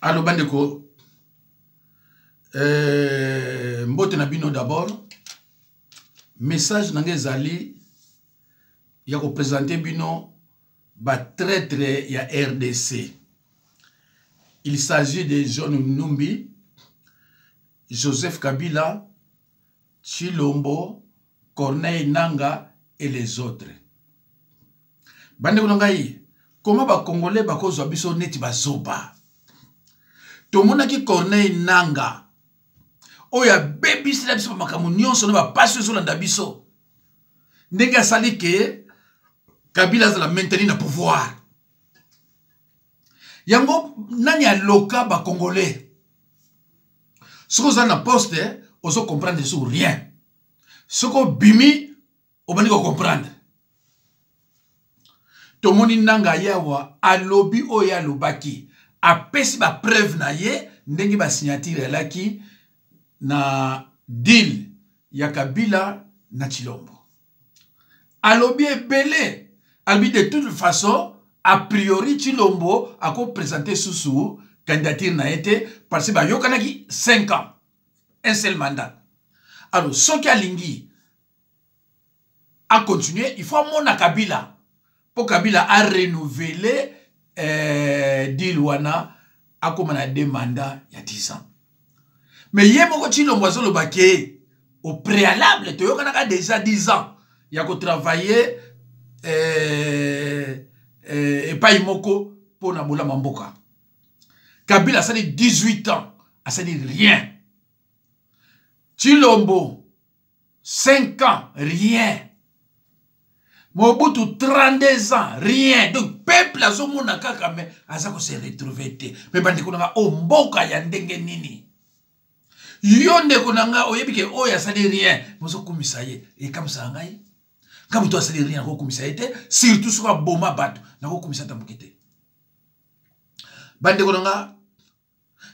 Allo bandeko, mbote na bino d'abord. Message nange zali ya ko présenter bino ba traître ya RDC. Il s'agit de John Numbi, Joseph Kabila, Chilombo, Corneille Nanga et les autres. Bandeko nangai, comment ba Congolais ba kozwa biso neti ba zoba? Tomona ki Corneille Nanga oya baby sila biso makamu nyonso na ba passion so landa biso ndenge asali ke Kabila za la maintenir na pouvoir yango nani aloka ba Congolais soko za na poste ozo comprendre sur rien soko bimi obani ko comprendre tomoni Nanga yawa alobi oya lobaki apesi ba preuve na ye ndenge ba signature laki na deal ya Kabila na Chilombo. Alobi ebele, albi de toute façon, a priori Chilombo a ko présenter sous candidature na été parce que ba yokanaki 5 ans, un seul mandat. Alors ce qui a lingi a continué, il faut mon Kabila pour Kabila a renouvelé deal wana a comme na 2 mandats il y a 10 ans. Mais yé moko Chilombo zo lo baké au préalable to yokanaka déjà 10 ans il y a ko travailler et pas imoko pour na bola mamboka. Kabila ça dit 18 ans, ça dit rien. Chilombo 5 ans, rien. Mobutu 32 ans, rien. Donc peuple a zo mona kaka mais aza ko se retrouver té. Mais bande ko nga o mboka ya ndenge nini. Yonde konanga oyebike oya sali rien. Mozo kumisa ye. Et comme ça ngai. Comme toi sali rien ko kumisa ye té, surtout sur boma bato na ko kumisa tambukete. Bande konanga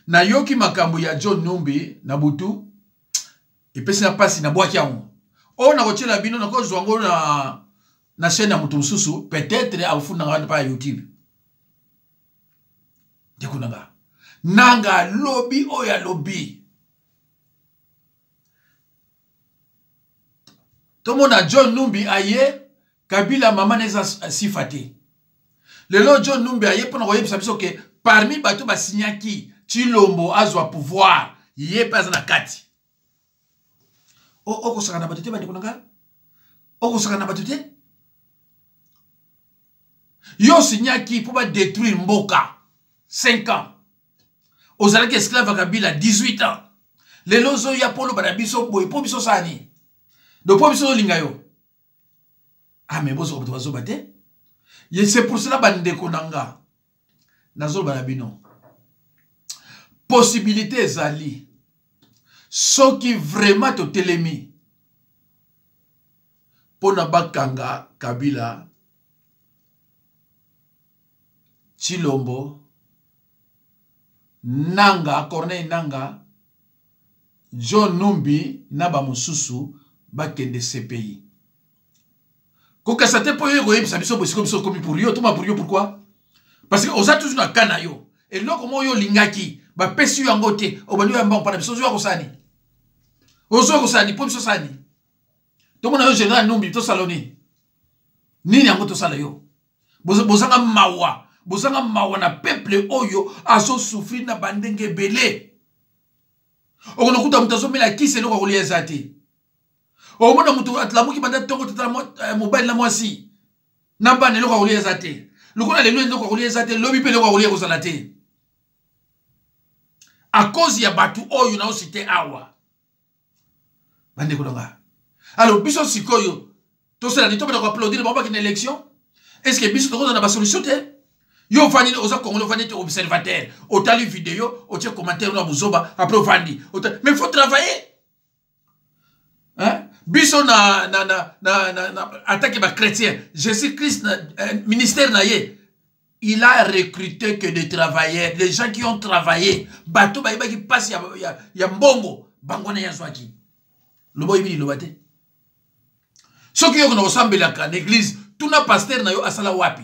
na yoki makambo ya John Numbi na butu et pesi na pasi na bwaki yango. O na ko tshela bino na ko zwango na chaîne ya mutu mususu peut-être afuna ngana pa YouTube. Dekunanga. Nanga lobby oya lobby. Tomona John Numbi aye Kabila mama neza sifate. Lelo John Numbi aye pona koye biso ke parmi bato ba signaki Chilombo azwa pouvoir yé pas na kati. Oko saka na batute bandi kunanga? Oko saka na batute? Yo signaki pour pas détruire Mboka 5 ans. Ozalaki esclave Kabila 18 ans. Lelo zo ya polo banabiso boy po biso sani. Donc, pour biso lingayo. Ah, mais bozo obazo bate. C'est pour cela bande konanga. Nazo banabino. Possibilité zali. Ce qui vraiment te telemi. Pona bakanga Kabila. Chilombo. Nanga, Corneille Nanga. John Numbi, Naba Mususu. Bakende CPI. Koka sate po yo goye biso biso komi pour yo, toma pour yo pourquoi? Parce que oza toujours na kana yo. Et là comment yo lingaki, ba pesi yo ngote, obani yo mbang pana biso zo ko sani. Ozo ko sani po biso sani. To mona yo général Numbi to saloni. Nini yango to sala yo? Bozanga mawa na peuple oyo aso souffrir na bandenge belé. Okono kuta mutazo mela kise lo ko liezati. Au moins, mutu atlamuki banda tongo tata mobile na mwasi. Namba ne loka kulia zate. Lukuna le loka kulia zate, lobi pe loka kulia kozalate. À cause ya batu oyo na osite awa. Bande kolonga. Alors biso sikoyo, to sala ni to ba applaudir ba ba élection. Est-ce que biso to na ba solution te? Yo fani oza Congolais fani te observateur, o tali vidéo, o tie commentaire na buzoba, après fani. Mais faut travailler. Hein? Biso na attaque ba chrétien. Jésus-Christ ministère na ye. Il a recruté que des travailleurs, des gens qui ont travaillé. Bato ba qui passe ya mbongo, bangona ya swaki. Lobo ibi lobate. Ce qui yo na ressemble la l'église, tout na pasteur na yo asala wapi.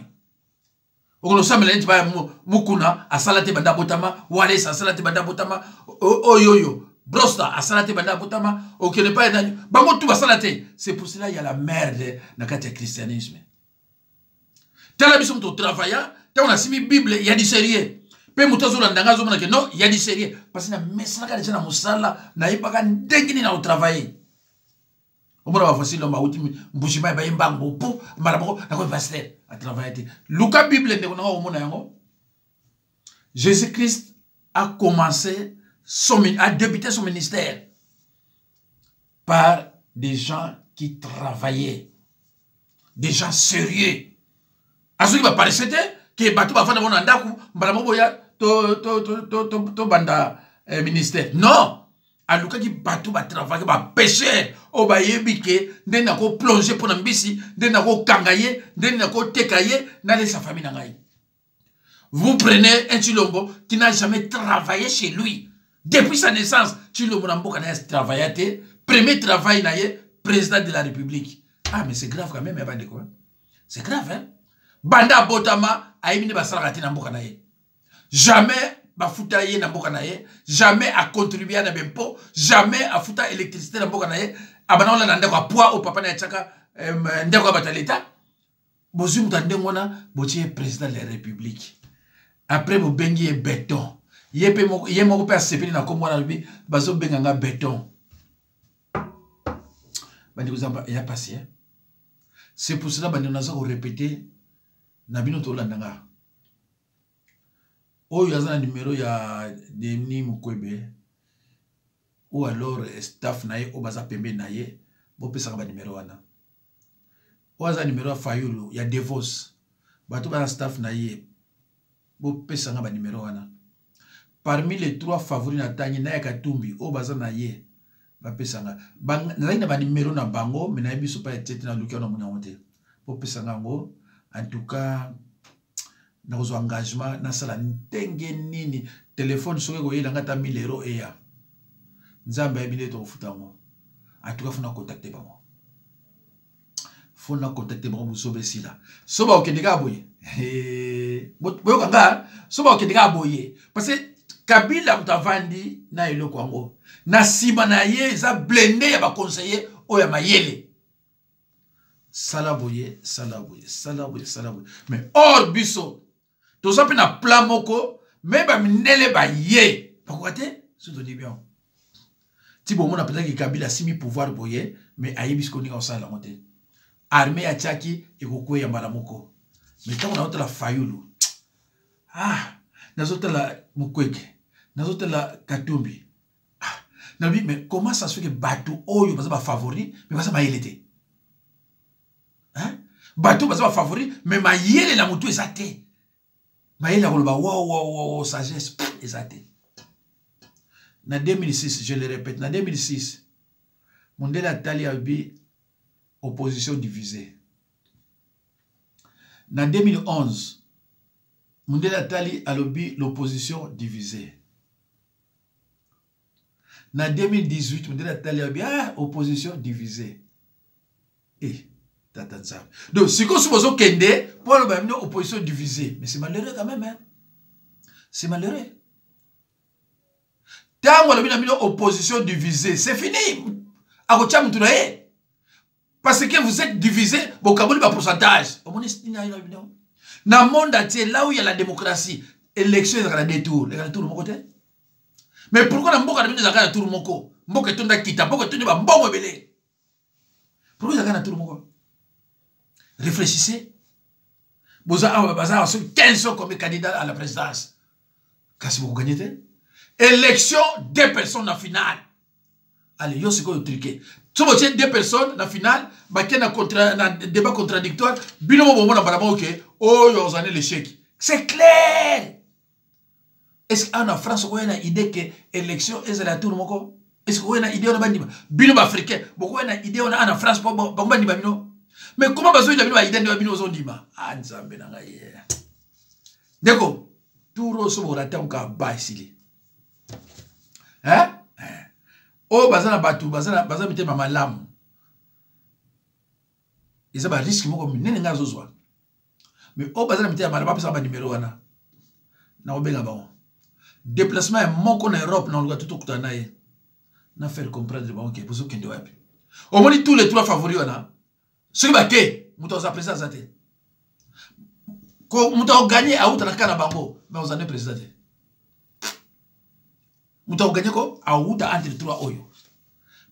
okonosambela neti ba mukuna asalate banda botama wale asalate banda botama oyoyo brosta asalate banda botama okene pas nani bango tout basalate. C'est pour cela il y a la merde na kati ya christianisme. Tala biso mto travailla, ta on a simi Bible, il y a du sérieux. Pe muto zo landanga zo mona ke non, il y a du sérieux parce que na mesala ka na musala na ibaka ndengini na travailler. Omona ba facile ma uti mbushima ba imbango pu marabo na ko pasteur a travailler. Luka Bible ndeko na omona yango. Jésus-Christ a commencé a débuté son ministère par des gens qui travaillaient, des gens sérieux. À ceux qui va paraître que bateau va faire un andaku, mbalamoboya to banda ministère. Non, à Luka qui bateau va travailler, va pêcher, au ba yebike, n'a ko plonger pour n'ambisi, n'a ko kangaye, n'a ko tekaye, n'a sa famille nangaye. Vous prenez un Chilombo qui n'a jamais travaillé chez lui. Depuis sa naissance, Chilombo n'a pas travaillé. Premier travail, président de la République. Ah, mais c'est grave quand même, c'est grave, hein? Banda Botama a émis Basarati Nambokanaye. Jamais Bafutaye Nambokanaye. Jamais a contribué à l'impôt. Jamais a fouta électricité Nambokanaye. Abanon la Nandeko a poids au papa Nachaka Ndeko Bataleta. Bozum Tandemona, Botier président de la République. Après, vous bengi béton. Yé mon père s'est na comme moi, bazo benganga béton. Il y a passé. C'est pour cela que nous avons répété. Nabino to landanga. Oh, il y a un numéro, il y a des Mukwebe. Ou alors, staff naye, ou baza pembe naye, bo pesa ba numéro wana. Ou aza numéro Fayulu, il y a Devos. Bato ba staff naye, bo pesa ba numéro wana. Parmi les 3 favoris na tangi naye Katumbi, ou baza naye, ba pesa nga. Naye na ba numéro na bango, mais naye biso pa etete na lukia na muna wote. Bo pesa nga ngo. En tout cas, dans vos engagements, dans la nini téléphone sur le il a 1000 euros et ya. Nzamba ebile to futango. En tout cas, faut nous contacter ba moi. Faut nous contacter ba vous sauver si là. Soba okendeka boye. Boyo kanga, soba okendeka boye. Parce que Kabila mutavandi na eloko ngo. Na sima na ye za blende ya ba conseiller o ya mayele. Salaboye, salaboye, salaboye, salaboye. Mais hors biso, tout ça peut na plan moko, mais ba minele ba ye. Pourquoi te? Je te dis bien. Si bon, on a peut-être que Kabila simi pouvoir boye, mais aye bisko ni ça la monte. Armée à Tchaki et Koko ya Malamoko. Mais quand on a autre la Fayulu, ah, nous autres la Mukwege, nous autres la Katumbi. Ah, mais comment ça se fait que Batou Oyo, parce que favori, mais parce que ma était. Hein? Bateau parce que favori, mais ma yele la moto ezate. Ma yele la wow, sagesse, ezate. Na 2006, je le répète, na 2006, Mondela Tali Albi, opposition divisée. Na 2011, Mondela Tali Albi, l'opposition divisée. Na 2018, Mondela Tali Albi, opposition divisée. Et donc, si vous supposez kende pour une opposition divisée, mais c'est malheureux quand même, hein? C'est malheureux. Tant qu'on a une opposition divisée, c'est fini. Parce que vous êtes divisé, vous avez un pourcentage. Dans le monde entier, là où il y a la démocratie, l'élection est à des tours. Les tours de mon côté. Mais pourquoi on a des tours de mon côté? Pourquoi on a des tours de mon côté? Pourquoi on a des tours de mon côté? Réfléchissez. Vous avez 15 ans comme candidat à la présidence. Qu'est-ce que vous gagnez? Élection, 2 personnes en finale. Allez, yo c'est quoi le truc? Si vous avez 2 personnes en finale, il y a un débat contradictoire. C'est clair. Est-ce qu'en France, vous avez une idée que l'élection est à la tour? Est-ce que vous avez une idée de africain? Vous avez une idée en France pour mais comment vous avez une idée de bino zondima? Ah, nzambe na ngaye. D'accord. Tout roso borata on ba ici. Hein? Oh, bazana batu, bazana mite mama lamu. Ils ont un risque moko minene nga zozwa. Mais au bazar mité amala pas ça numéro wana. Na obenga bango. Déplacement est mon en Europe na luka tout kutana ye. Na faire comprendre bango que bozo kende wapi. Au moins tous les trois favoris wana. Ceux qui baké, muto za président zate. Ko muto gagner à outa na kana bango, mais on est président. Muto gagner ko à outa entre les trois oyo.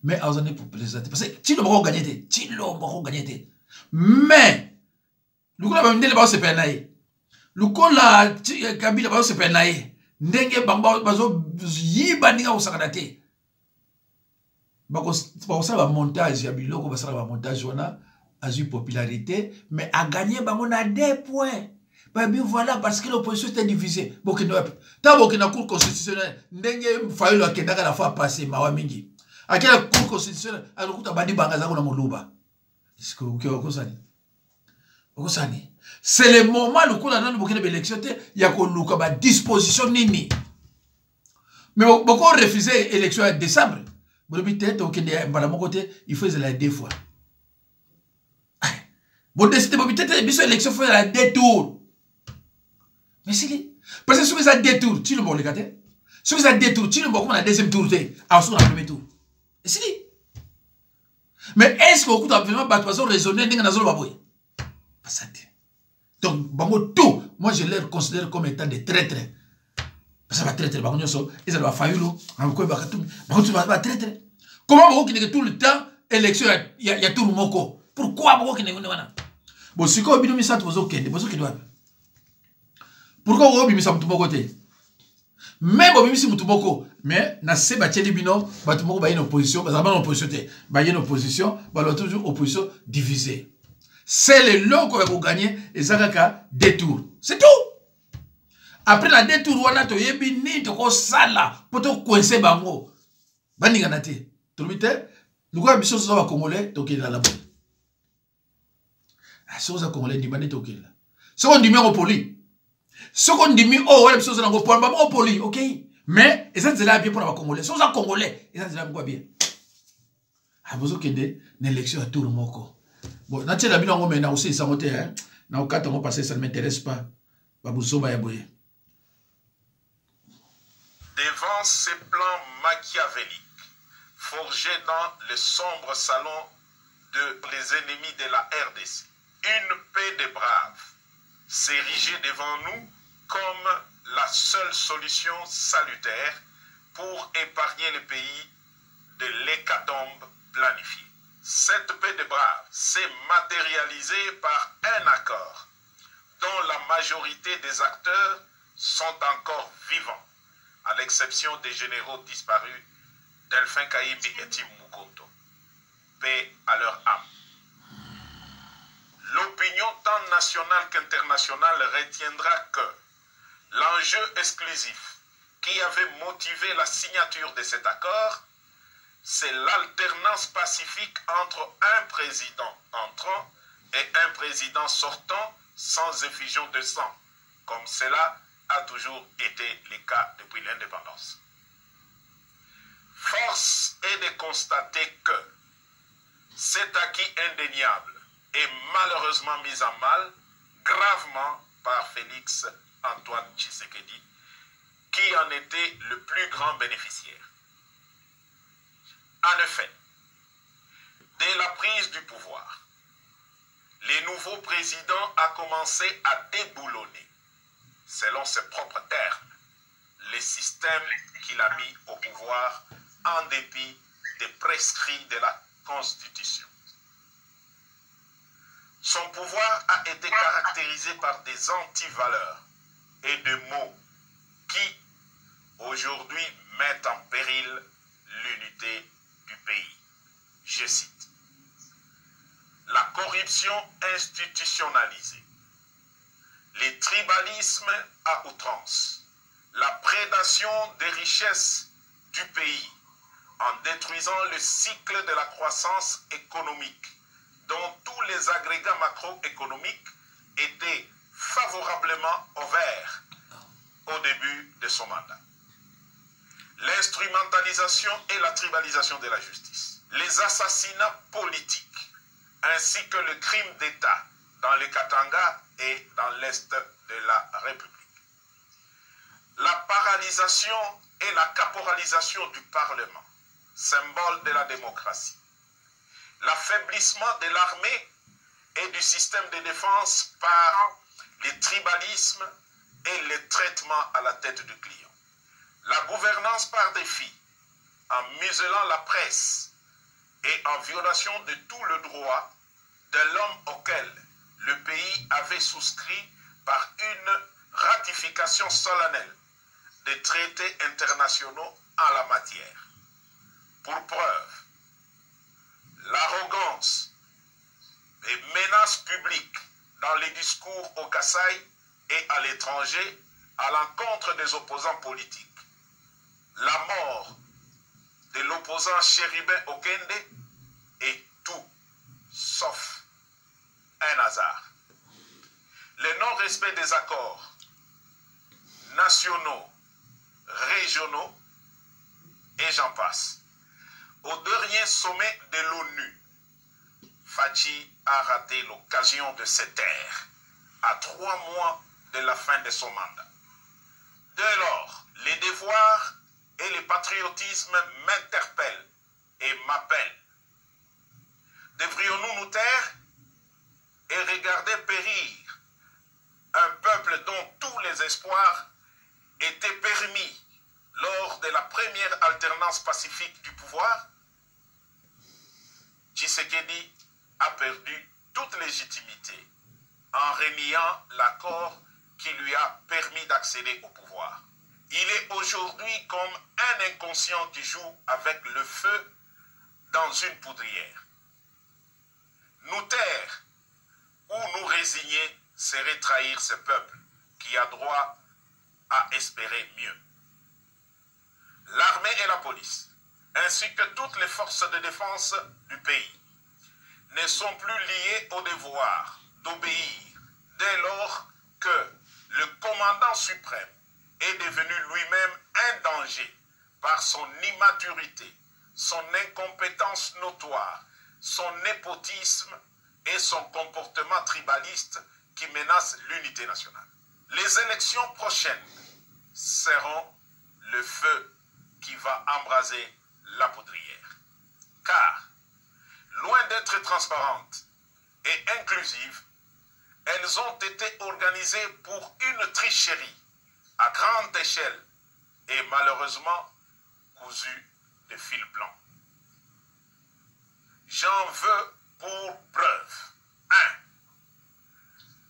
Mais on est pour président parce que si le bako gagner ti lo bako gagner. Mais le ko la bamdele ba se penaye. Le ko la Kabila ba se penaye. Ndenge bamba bazo yiba ninga osakana te. Bako ba montage ya biloko ba sala ba montage wana a eu popularité mais a gagné bango na 2 points. Bah bien voilà parce que l'opposition était divisée. Bokino ta bokina cour constitutionnelle ndenge fayo la kendaka la fois passée mawa mingi. A quelle cour constitutionnelle a lokuta bandi banga za ko na moluba. Est-ce que okosani c'est le moment le coup dans bokina élection te ya ko luka ba disposition nini. Mais beaucoup refusé l'élection en décembre. Bon, il faut la 2 fois. Bon, décidez, l'élection faut la 2 tours. Mais si, parce que si vous avez 2 tours, tu le bon, les gars. Si vous avez 2 tours, tu le bon, comme la deuxième tour, alors sur le premier tour. Et si. Mais est-ce que vous avez vraiment raisonné dans la zone baboui? Pas ça. Donc, bango tout, moi je les considère comme étant des traîtres. Ça va traiter bango nyoso, ils va faillir encore bakatum, bango va traiter. Comment bango qui tout le temps élection il y a tout le moko. Pourquoi bango qui ne wana? Bon, si ko bino mi sante bozo kende, bozo kende wapi? Pourquoi vous bimi sa mutumoko te? Mais bo bimi si mutumoko, mais na se ba tcheli bino, ba tumoko ba une opposition, ba zaba en opposition te, ba une opposition, ba lo toujours opposition divisée. C'est le lot qu'on va gagner et ça ka 2 tours. C'est tout. Après la détour, on a to yebi ni to ko sala poto coincer bango. Bani ganate. To bité, nous quoi biso so ba congolais to kila la bonne. Ah so za congolais di bani to kila. So on dimi au poli. So on dimi oh wala biso so ngo po ba au poli, OK? Mais ça c'est là bien pour la congolais. So za congolais, ça c'est là quoi bien. Ah bozo kende na élection à tout le moko. Bon, na tela bino ngo mena aussi ça moté hein. Na au kata ngo passer ça ne m'intéresse pas. Ba bozo ba ya boye. Devant ces plans machiavéliques, forgés dans le sombre salon de les ennemis de la RDC, une paix des braves s'érigeait devant nous comme la seule solution salutaire pour épargner le pays de l'hécatombe planifiée. Cette paix des braves s'est matérialisée par un accord dont la majorité des acteurs sont encore vivants, à l'exception des généraux disparus Delphin Kaïbi et Tim Mukonto. Paix à leur âme. L'opinion tant nationale qu'internationale retiendra que l'enjeu exclusif qui avait motivé la signature de cet accord, c'est l'alternance pacifique entre un président entrant et un président sortant sans effusion de sang, comme cela a toujours été le cas depuis l'indépendance. Force est de constater que cet acquis indéniable est malheureusement mis à mal gravement par Félix Antoine Tshisekedi, qui en était le plus grand bénéficiaire. En effet, dès la prise du pouvoir, le nouveau président a commencé à déboulonner, selon ses propres termes, les systèmes qu'il a mis au pouvoir en dépit des prescrits de la Constitution. Son pouvoir a été caractérisé par des antivaleurs et des mots qui, aujourd'hui, mettent en péril l'unité du pays. Je cite: la corruption institutionnalisée, les tribalismes à outrance, la prédation des richesses du pays en détruisant le cycle de la croissance économique dont tous les agrégats macroéconomiques étaient favorablement ouverts au début de son mandat. L'instrumentalisation et la tribalisation de la justice, les assassinats politiques, ainsi que le crime d'État dans le Katanga et dans l'Est de la République. La paralysation et la caporalisation du Parlement, symbole de la démocratie. L'affaiblissement de l'armée et du système de défense par les tribalismes et les traitements à la tête du client. La gouvernance par défi, en muselant la presse et en violation de tout le droit de l'homme auquel le pays avait souscrit par une ratification solennelle des traités internationaux en la matière. Pour preuve, l'arrogance et menaces publiques dans les discours au Kasaï et à l'étranger à l'encontre des opposants politiques. La mort de l'opposant Chérubin Okende est tout sauf un hasard. Le non-respect des accords nationaux, régionaux et j'en passe. Au dernier sommet de l'ONU, Fachi a raté l'occasion de se taire à 3 mois de la fin de son mandat. Dès lors, les devoirs et le patriotisme m'interpellent et m'appellent. Devrions-nous nous taire et regarder périr un peuple dont tous les espoirs étaient permis lors de la première alternance pacifique du pouvoir? Tshisekedi a perdu toute légitimité en reniant l'accord qui lui a permis d'accéder au pouvoir. Il est aujourd'hui comme un inconscient qui joue avec le feu dans une poudrière. Nous taire ou nous résigner serait trahir ce peuple qui a droit à espérer mieux. L'armée et la police, ainsi que toutes les forces de défense du pays, ne sont plus liées au devoir d'obéir dès lors que le commandant suprême est devenu lui-même un danger par son immaturité, son incompétence notoire, son népotisme et son comportement tribaliste qui menace l'unité nationale. Les élections prochaines seront le feu qui va embraser la poudrière. Car, loin d'être transparentes et inclusives, elles ont été organisées pour une tricherie à grande échelle et malheureusement cousues de fil blanc. J'en veux pour preuve. 1.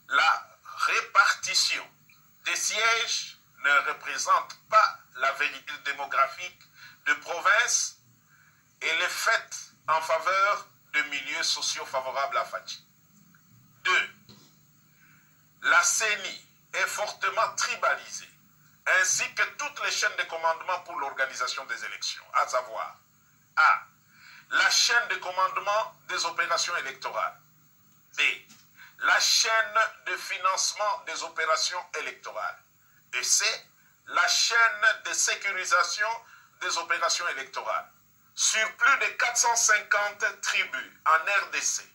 La répartition des sièges ne représente pas la vérité démographique de province et les faits en faveur de milieux sociaux favorables à Fachi. 2. La CENI est fortement tribalisée, ainsi que toutes les chaînes de commandement pour l'organisation des élections, à savoir A. La chaîne de commandement des opérations électorales. B. La chaîne de financement des opérations électorales. Et C. La chaîne de sécurisation des opérations électorales. Sur plus de 450 tribus en RDC,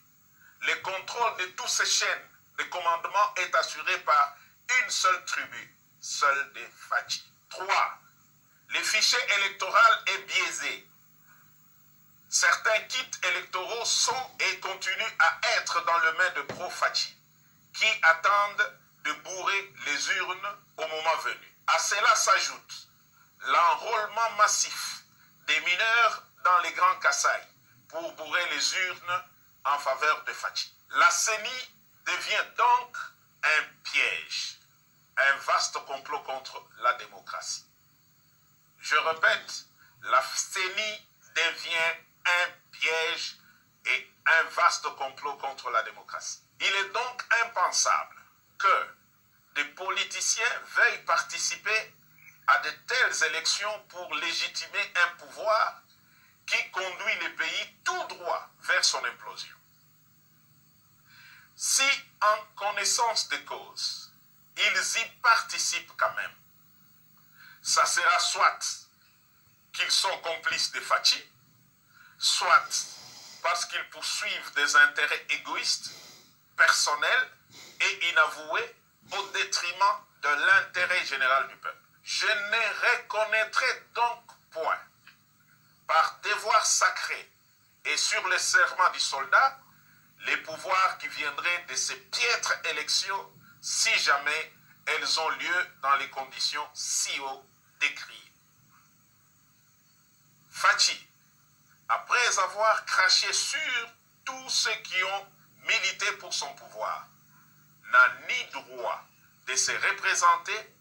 le contrôle de toutes ces chaînes de commandement est assuré par une seule tribu, celle des Fachi. 3. Le fichier électoral est biaisé. Certains kits électoraux sont et continuent à être dans le main de pro-Fachi, qui attendent de bourrer les urnes au moment venu. À cela s'ajoute l'enrôlement massif des mineurs dans les grands Kasaï pour bourrer les urnes en faveur de Fachi. La CENI devient donc un piège, un vaste complot contre la démocratie. Je répète, la CENI devient un piège et un vaste complot contre la démocratie. Il est donc impensable que des politiciens veuillent participer à de telles élections pour légitimer un pouvoir qui conduit le pays tout droit vers son implosion. Si, en connaissance de cause, ils y participent quand même, ça sera soit qu'ils sont complices de Fachi, soit parce qu'ils poursuivent des intérêts égoïstes, personnels et inavoué au détriment de l'intérêt général du peuple. Je ne reconnaîtrai donc point, par devoir sacré et sur le serment du soldat, les pouvoirs qui viendraient de ces piètres élections si jamais elles ont lieu dans les conditions si haut décrites. Fachi, après avoir craché sur tous ceux qui ont milité pour son pouvoir, n'a ni droit de se représenter,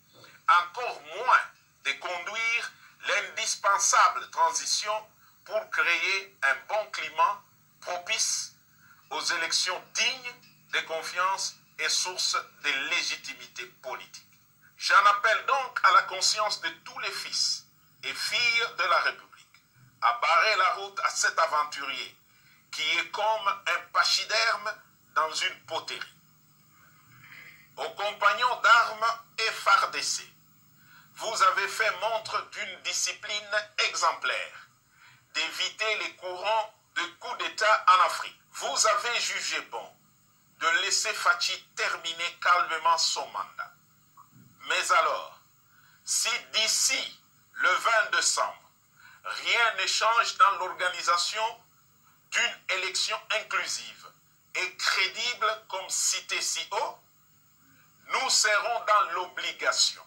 encore moins de conduire l'indispensable transition pour créer un bon climat propice aux élections dignes de confiance et source de légitimité politique. J'en appelle donc à la conscience de tous les fils et filles de la République à barrer la route à cet aventurier qui est comme un pachyderme dans une poterie. Aux compagnons d'armes effardés, vous avez fait montre d'une discipline exemplaire, d'éviter les courants de coups d'État en Afrique. Vous avez jugé bon de laisser Fachi terminer calmement son mandat. Mais alors, si d'ici le 20 décembre, rien ne change dans l'organisation d'une élection inclusive et crédible comme cité si haut, nous serons dans l'obligation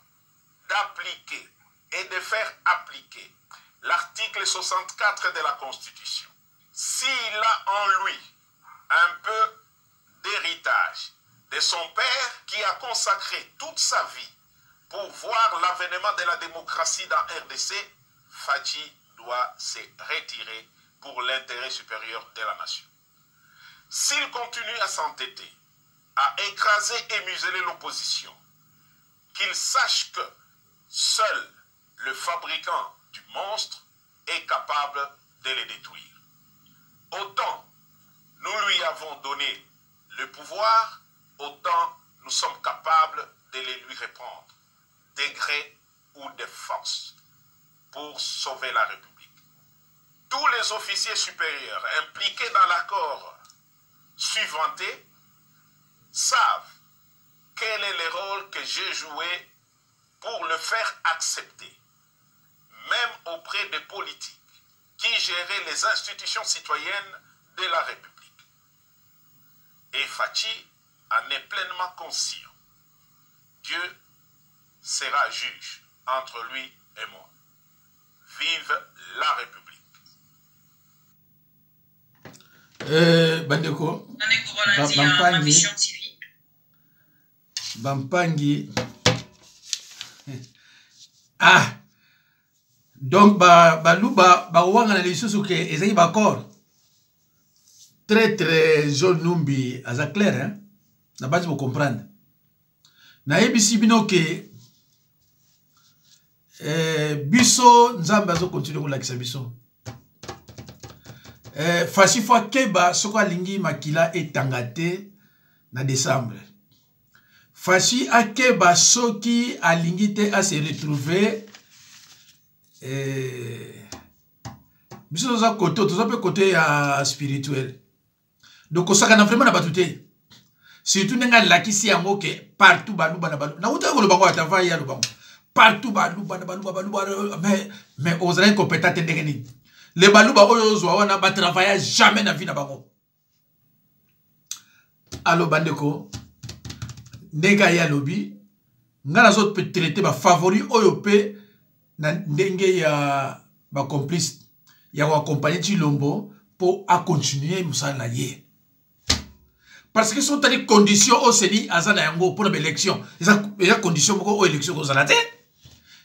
d'appliquer et de faire appliquer l'article 64 de la Constitution. S'il a en lui un peu d'héritage de son père qui a consacré toute sa vie pour voir l'avènement de la démocratie dans RDC, Fachi doit se retirer pour l'intérêt supérieur de la nation. S'il continue à s'entêter, à écraser et museler l'opposition, qu'il sache que seul le fabricant du monstre est capable de les détruire. Autant nous lui avons donné le pouvoir, autant nous sommes capables de les lui reprendre, de gré ou de force, pour sauver la République. Tous les officiers supérieurs impliqués dans l'accord suivanté savent quel est le rôle que j'ai joué pour le faire accepter, même auprès des politiques qui géraient les institutions citoyennes de la République. Et Fachi en est pleinement conscient. Dieu sera juge entre lui et moi. Vive la République. Bandeko, Bampangi. Ah, donc baluba bawanga na lisusu ke ezaki bakor très jaune numbi aza clair hein na basi vous comprendre na ebisi bino ke biso nzambe azo continuer kolakisa biso Fachi fois keba soko alingi makila etanga te na décembre. Fachi akeba soki alingi te a se retrouver biso toza côté toza pe côté spirituel. Donc osaka na vraiment na batute. Surtout nenga lakisi yango ke partout baluba na baluba. Na uta ko lo bango atava ya lo bango. Partout baluba na baluba mais osera incompétent ndengeni. Les baluba oyo zwa wana ba travailler jamais na vie na bango. Allo bandeko nega ya lobby ngana zot peut traiter ba favori oyo pe na ndenge ya ba complice ya ko accompagner Chilombo pour à continuer musala ye. Parce que sont des conditions au seni azana yango pour l'élection. Il y a conditions pour élection ko zalate.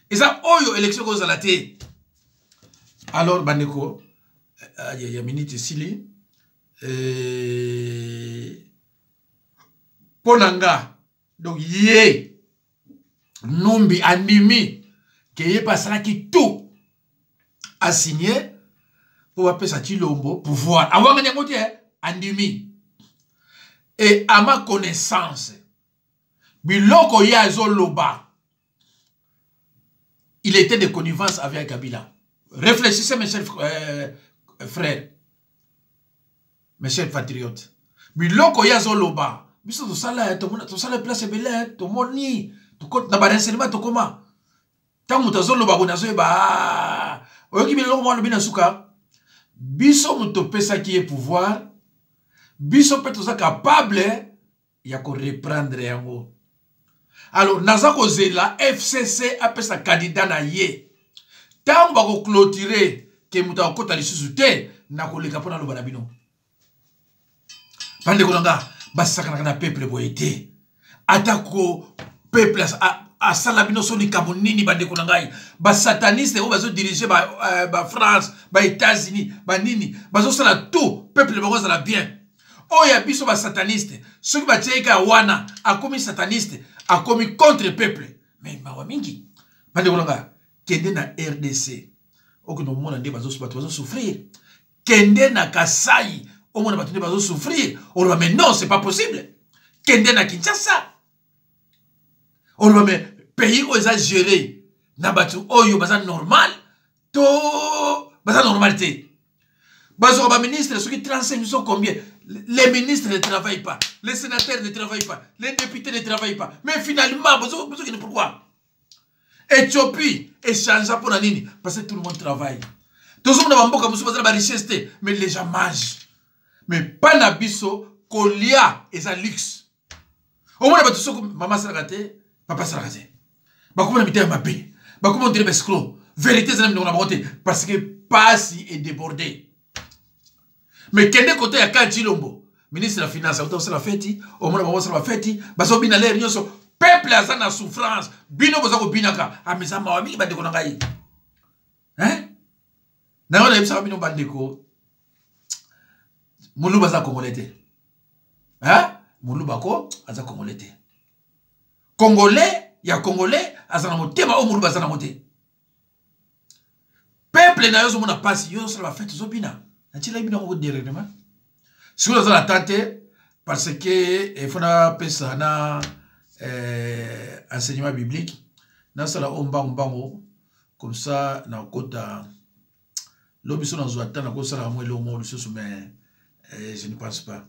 Et ça oyo élection ko zalate. Alors, Bandeko, il y a minute ici, Ponanga, donc, yé, Numbi, Animi, qui est passé qui tout a signé pour appeler ça Chilombo, pouvoir. Avant de gagner, Animi. Et à ma connaissance, Biloko Yazo Loba, il était de connivence avec Kabila. Réfléchissez, mes chers frères, mes chers patriotes. Biloko yazo loba, biso tosala tosala place ebele tomoni na barenseignement tokoma ntango moto azoloba boye nazoyeba oyoki biloko mwana lobi na suka biso moto opesaki ye pouvoir biso mpe toza capable ya koreprendre yango. Alors naza kozela FCC apesa candidat na ye ntango bakoclotire ke moto akokota lisusu te nakoleka mpo naloba na bino bandeko na nga basakanaka na peuple boye te atako peuple asala bino so likambo nini bandeko na ngai basataniste oyo bazodirige bafrance baétats-unis banini bazosala tout peuple bango azala bien oyo ya biso basataniste soki batieka wana akomi sataniste akomi contre peuple mais mawa mingi bandeko na nga kende na RDC okino mona nde bato bazosouffrir kende na Kasai omona bato nde bazosouffrir oloba mais non c'est pas possible kende na Kinshasa oloba mais pays oyo eza géré na bato oyo baza normal to baza normal te bazoka baministre soki 35 sont combien les ministres ne travaillent pas les sénateurs ne travaillent pas les députés ne travaillent pas mais finalement bazokende pourquoi Éthiopie échange pour la nini parce que tout le monde travaille. Tout le monde a beaucoup de la richesse, mais les gens mangent. Mais pas na biso, kolia et ça luxe. Au moins, tout ça maman s'est raté, papa s'est raté. Bah comment habiter ma paix? Bah comment dire escroc? Vérité, c'est la bonté parce que Passi est débordé. Mais quel côté à Kachilombo, ministre de la Finance, autant la fête, au moins maman s'est la fête, bah ça bien l'air, peuple a na souffrance bino boza ko binaka ameza mawami bandeko na ngai na ngona yebisa bino bandeko muluba za congolais te muluba ko aza congolais te congolais ya congolais azana motema o muluba azana mote peuple na yozo mona pasi yozo la fête zo bina na tila bino ko directement si vous avez tante parce que il faut na pesa na enseignement biblique nasala ombango comme ça na kota lobiso na zoata na kosala mo lo mo biso mais je ne pense pas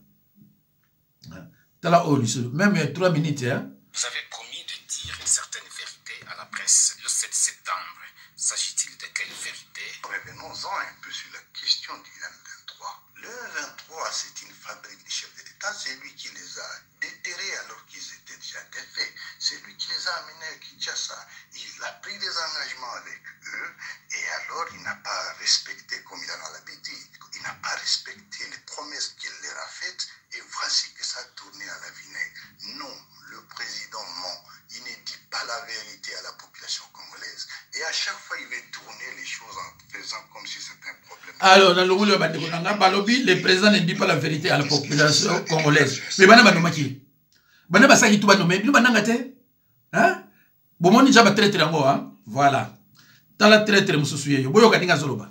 tala oliso même 3 minutes hein. Vous avez promis de dire une certaine vérité à la presse le 7 septembre. S'agit-il de quelle vérité? Revenons-en un peu sur la question du M23. Le M23, c'est une fabrique du chef de l'État. C'est lui qui les a déterrés alors qu'ils étaient déjà défaits. C'est lui qui les a amenés à Kinshasa. Il a pris des engagements avec eux et alors il n'a pas respecté comme il en a l'habitude. Il n'a pas respecté les promesses qu'il leur a faites et voici que ça a tourné à la vinaigre. Non, le président ment. Il ne dit pas la vérité à la population congolaise. Et à chaque fois, il veut tourner les choses en faisant comme si c'était un problème. Alors, dans le président ne dit pas la vérité à la population congolaise. Mais Banabanomaki. Banabasaki tout banomé. Nous banangate. Hein? Bon, on n'y a pas traité là, hein? Voilà. Dans la traite, nous sommes Boyo Kadinga Zoloba.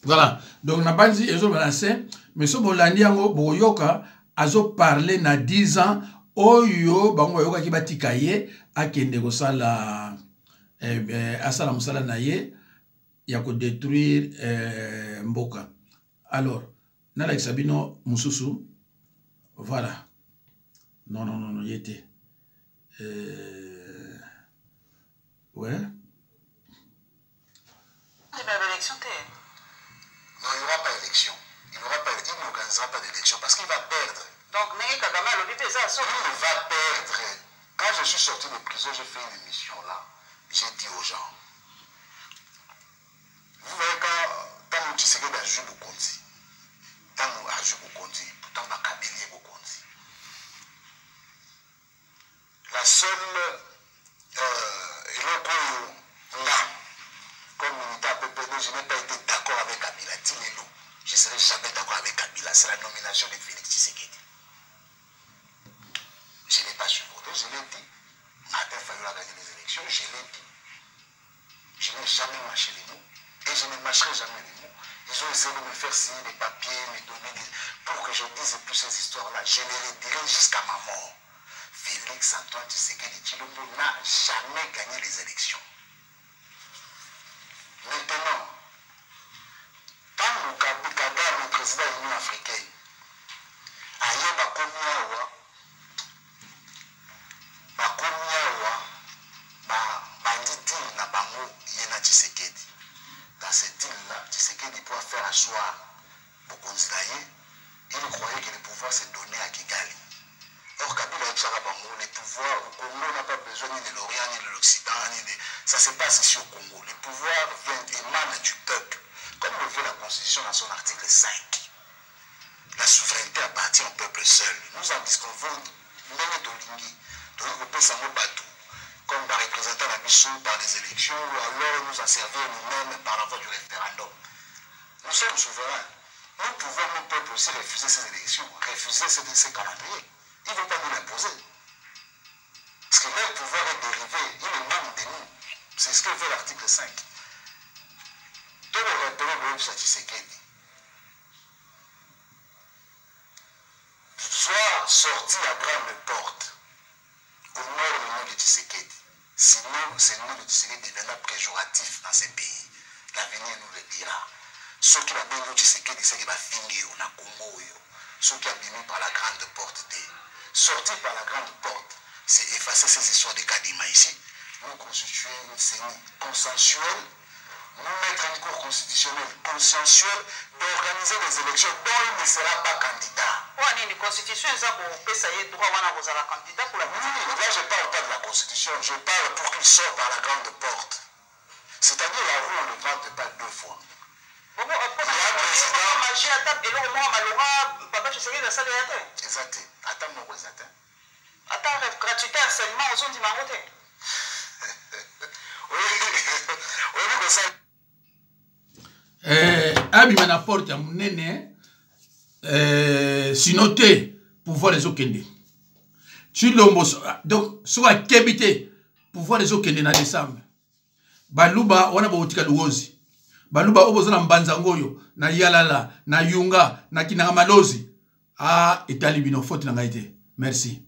Voilà. Donc, n'a pas dit, mais ce Bolandiango, Boyoka, azo parlé na 10 ans, Oyo, Bango Yoka qui bati kaye, a kende la asala musala naye, yako détruire Mboka. Alors, Nala Sabino Mususu, voilà. Non, y était. Ouais. Non, il n'y aura pas d'élection. Il n'organisera pas d'élection parce qu'il va perdre. Donc, Nene Kagame il va perdre. Quand je suis sorti de prison, j'ai fait une émission là. J'ai dit aux gens, vous voyez quand tu sais que dans Jules Bokondi, dans Jules Bokondi, pourtant dans Kabylie Bokondi, la seule là, comme militaire PPD, je n'ai pas été d'accord avec Kabila. Dis-le-nous, je ne serai jamais d'accord avec Kabila. C'est la nomination de Félix Tshisekedi. Je n'ai pas su voter, je l'ai dit. Martin Fayulu a gagné les élections, je l'ai dit. Je n'ai jamais mâché les mots et je ne mâcherai jamais les mots. Ils ont essayé de me faire signer des papiers, me donner pour que je dise plus ces histoires-là. Je les redirai jusqu'à ma mort. Félix Antoine Tshisekedi Tshilombo n'a jamais gagné les élections. Maintenant, tant que Kagame, le président de l'Union africaine, a eu Tshisekedi. Dans cette île-là, Tshisekedi doit faire asseoir Bokonzinaye. Il croyait que le pouvoir s'est donné à Kigali. Or, Kabila et Tcharabango, les pouvoirs au Congo n'a pas besoin ni de l'Orient, ni de l'Occident, ça se passe ici au Congo. Les pouvoirs émanent du peuple, comme le veut la Constitution dans son article 5. La souveraineté appartient au peuple seul. Nous en disconvenons, même d'Olingi, comme par représentant la mission par les élections, ou alors nous en servir nous-mêmes par la voie du référendum. Nous sommes souverains. Nous pouvons, nous peuple aussi, refuser ces élections, refuser ces calendriers. Ils ne vont pas nous l'imposer. Parce que leur pouvoir est dérivé, ils émanent de nous. C'est ce que veut l'article 5. Tout le repéré de Tshisekedi soit sorti à grande porte au nord du nom de Tshisekedi. Sinon, ce nom de Tshisekedi deviendra péjoratif dans ces pays. L'avenir nous le dira. Ceux qui l'ont bien Tshisekedi, c'est qu'ils vont finir au Congo. Ceux qui ont bien par la grande porte des. Sortir par la grande porte, c'est effacer ces histoires de Kadima ici, nous constituer une CENI consensuelle, nous mettre une cour constitutionnelle consensuelle d'organiser des élections dont il ne sera pas candidat. Oui, une constitution, ça pour ça y est droit à la candidat pour la oui, là je parle pas de la constitution, je parle pour qu'il sorte par la grande porte. C'est-à-dire la roue, on ne vante pas deux fois. Il y a un président. Magie à table et là au moins Malora, papa je sais que ça doit être. Exact. Attends mon voisin. Attends, gratuité seulement aux autres dimanche. Abima na porte ya munene sinoté pouvoir les okende. Chilombo donc soit kebité pouvoir les okende na décembre. Baluba wana botika luozi. Baluba obozo na mbanza ngoyo na yalala na yunga na kinanga malozi. Ah, etali bino faute na ngaite. Merci.